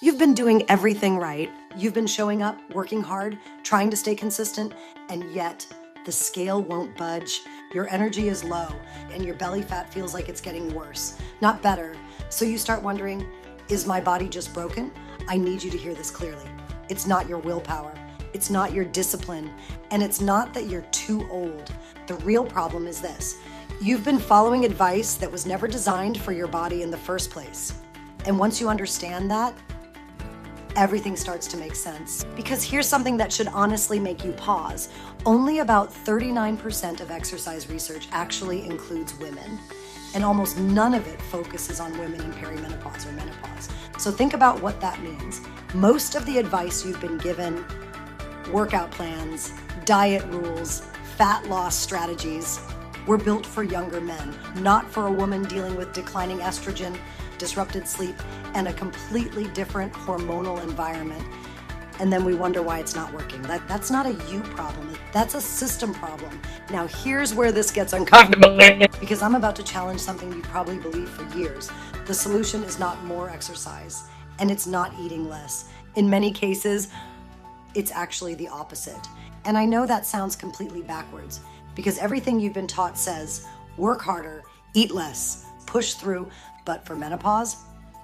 You've been doing everything right. You've been showing up, working hard, trying to stay consistent, and yet the scale won't budge. Your energy is low and your belly fat feels like it's getting worse, not better. So you start wondering, is my body just broken? I need you to hear this clearly. It's not your willpower. It's not your discipline. And it's not that you're too old. The real problem is this. You've been following advice that was never designed for your body in the first place. And once you understand that, everything starts to make sense. Because here's something that should honestly make you pause. Only about 39% of exercise research actually includes women, and almost none of it focuses on women in perimenopause or menopause. So think about what that means. Most of the advice you've been given, workout plans, diet rules, fat loss strategies, were built for younger men, not for a woman dealing with declining estrogen, disrupted sleep, and a completely different hormonal environment. And then we wonder why it's not working. That's not a you problem. That's a system problem. Now here's where this gets uncomfortable, because I'm about to challenge something you probably believed for years. The solution is not more exercise, and it's not eating less. In many cases, it's actually the opposite. And I know that sounds completely backwards, because everything you've been taught says, work harder, eat less, push through. But for menopause,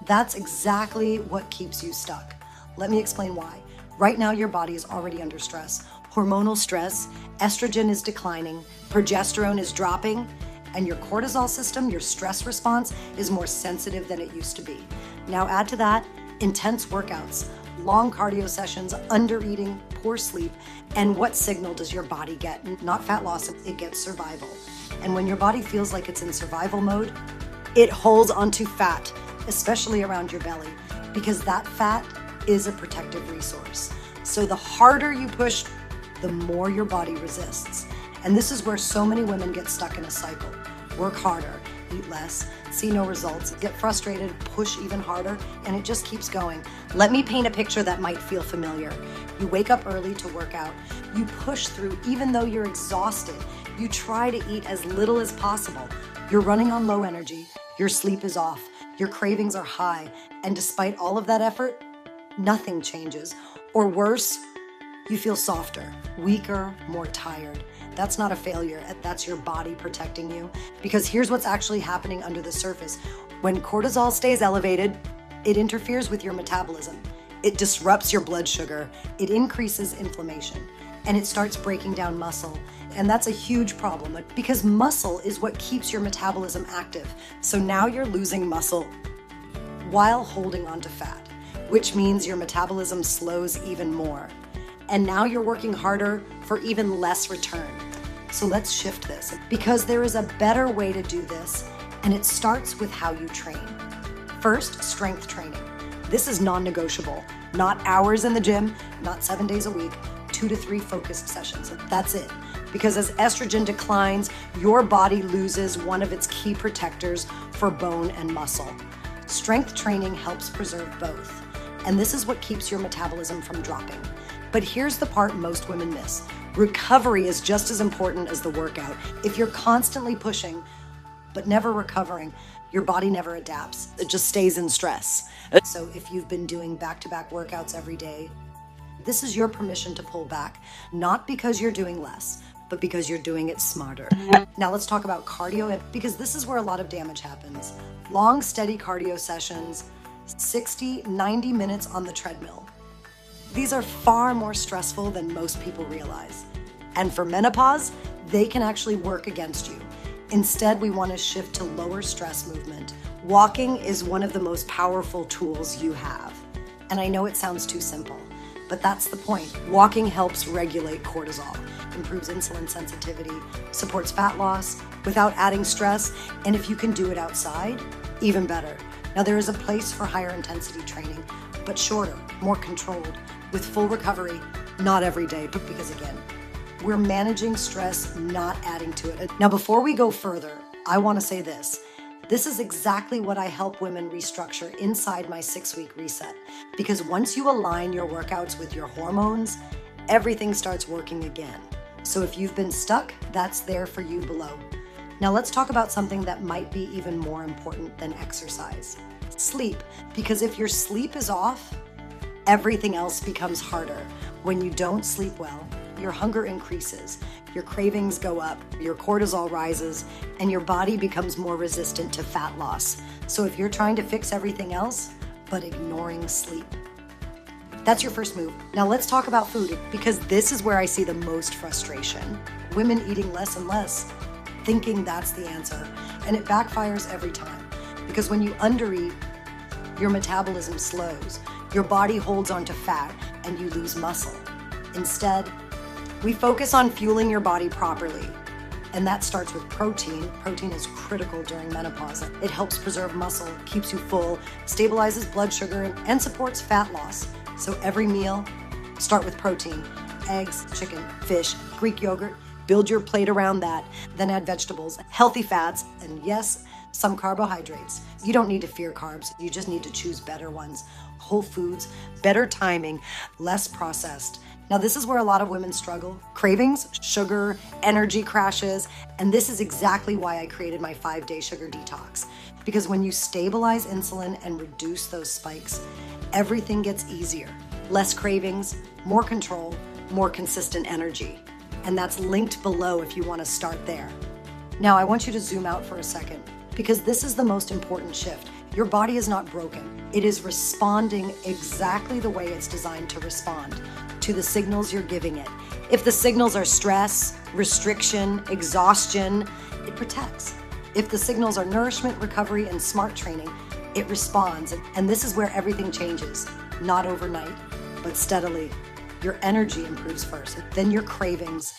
that's exactly what keeps you stuck. Let me explain why. Right now, your body is already under stress. Hormonal stress, estrogen is declining, progesterone is dropping, and your cortisol system, your stress response, is more sensitive than it used to be. Now add to that intense workouts, long cardio sessions, under-eating, poor sleep, and what signal does your body get? Not fat loss, it gets survival. And when your body feels like it's in survival mode, it holds onto fat, especially around your belly, because that fat is a protective resource. So the harder you push, the more your body resists. And this is where so many women get stuck in a cycle. Work harder, eat less, see no results, get frustrated, push even harder, and it just keeps going. Let me paint a picture that might feel familiar. You wake up early to work out. You push through even though you're exhausted. You try to eat as little as possible. You're running on low energy. Your sleep is off. Your cravings are high. And despite all of that effort, nothing changes. Or worse, you feel softer, weaker, more tired. That's not a failure. That's your body protecting you. Because here's what's actually happening under the surface. When cortisol stays elevated, it interferes with your metabolism. It disrupts your blood sugar. It increases inflammation. And it starts breaking down muscle. And that's a huge problem because muscle is what keeps your metabolism active. So now you're losing muscle while holding on to fat, which means your metabolism slows even more. And now you're working harder for even less return. So let's shift this, because there is a better way to do this, and it starts with how you train. First, strength training. This is non-negotiable. Not hours in the gym, not 7 days a week, 2 to 3 focused sessions. That's it. Because as estrogen declines, your body loses one of its key protectors for bone and muscle. Strength training helps preserve both. And this is what keeps your metabolism from dropping. But here's the part most women miss. Recovery is just as important as the workout. If you're constantly pushing, but never recovering, your body never adapts. It just stays in stress. So if you've been doing back-to-back workouts every day, this is your permission to pull back, not because you're doing less, but because you're doing it smarter. Now let's talk about cardio, because this is where a lot of damage happens. Long, steady cardio sessions, 60, 90 minutes on the treadmill. These are far more stressful than most people realize. And for menopause, they can actually work against you. Instead, we want to shift to lower stress movement. Walking is one of the most powerful tools you have. And I know it sounds too simple, but that's the point. Walking helps regulate cortisol, improves insulin sensitivity, supports fat loss without adding stress, and if you can do it outside, even better. Now there is a place for higher intensity training, but shorter, more controlled, with full recovery, not every day, but because again, we're managing stress, not adding to it. Now before we go further, I want to say this. This is exactly what I help women restructure inside my 6-week reset. Because once you align your workouts with your hormones, everything starts working again. So if you've been stuck, that's there for you below. Now let's talk about something that might be even more important than exercise. Sleep. Because if your sleep is off, everything else becomes harder. When you don't sleep well, your hunger increases, your cravings go up, your cortisol rises, and your body becomes more resistant to fat loss. So if you're trying to fix everything else, but ignoring sleep, that's your first move. Now let's talk about food, because this is where I see the most frustration. Women eating less and less, thinking that's the answer. And it backfires every time. Because when you undereat, your metabolism slows, your body holds onto fat, and you lose muscle. Instead, we focus on fueling your body properly. And that starts with protein. Protein is critical during menopause. It helps preserve muscle, keeps you full, stabilizes blood sugar, and supports fat loss. So every meal, start with protein. Eggs, chicken, fish, Greek yogurt. Build your plate around that. Then add vegetables, healthy fats, and yes, some carbohydrates. You don't need to fear carbs. You just need to choose better ones. Whole foods, better timing, less processed. Now, this is where a lot of women struggle. Cravings, sugar, energy crashes, and this is exactly why I created my 5-day sugar detox. Because when you stabilize insulin and reduce those spikes, everything gets easier. Less cravings, more control, more consistent energy. And that's linked below if you want to start there. Now, I want you to zoom out for a second, because this is the most important shift. Your body is not broken. It is responding exactly the way it's designed to respond to the signals you're giving it. If the signals are stress, restriction, exhaustion, it protects. If the signals are nourishment, recovery, and smart training, it responds. And this is where everything changes, not overnight, but steadily. Your energy improves first, then your cravings,